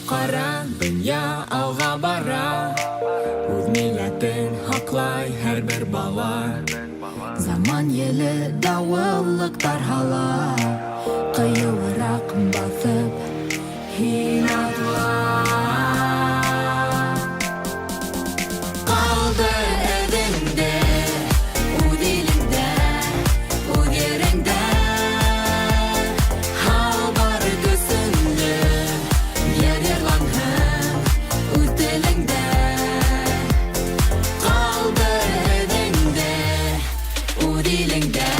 qara, dünya alğa bara. Үз милләтен хаклай һәр бер бала. Заман еле давыллык тарһала, кыюрак басып һин атла. Калды эдеңдә, үз илеңдә, үз ереңдә. Хал бар көсеңдә, ярланһын үз телеңдә. Калды эдеңдә, үз илеңдә,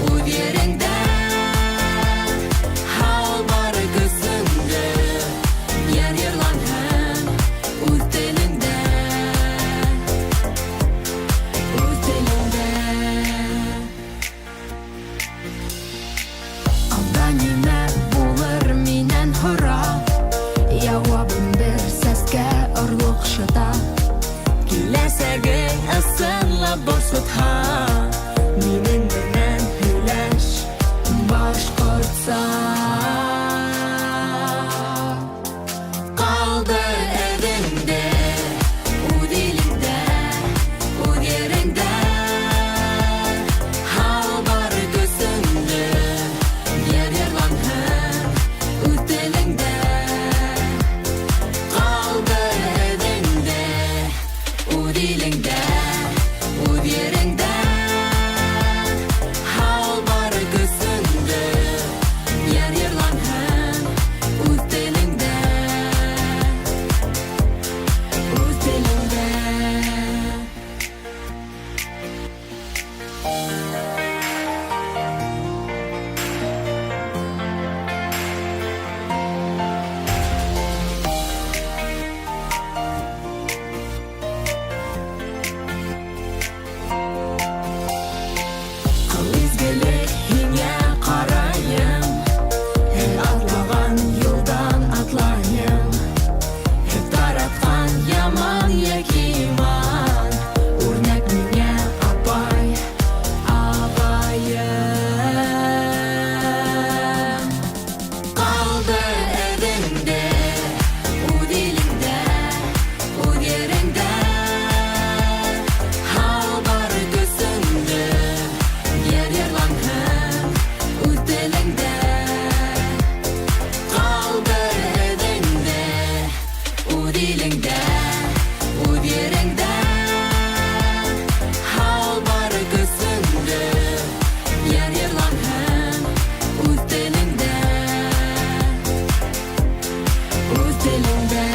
үз ереңдә. Хал бар көсеңдә, ярланһын үз телеңдә. Үз телеңдә. Алда нимә булыр миннән һорап, җавабын бер сәскә орлык шыта. Киләсәгең ысынлап борсытһа, минең белән һөйләш башкортса. Калды эдеңдә, үз илеңдә, үз ереңдә. Хал бар көсеңдә, ярланһын үз телеңдә. Калды эдеңдә, үз илеңдә, үз ереңдә. Хал бар көсеңдә, ярланһын үз телеңдә. Үз телеңдә. Кыл изгелек һиңә карайым, атлаган юлдан атлайым. Тараткан яман яки иман, үрнәк миңә апай, агайым. Калды эдеңдә, үз илеңдә, үз ереңдә. Хал бар көсеңдә, ярланһын үз телеңдә. Калды эдеңдә, үз илеңдә, үз ереңдә. Хал бар көсеңдә, ярланһын үз телеңдә. Үз телеңдә.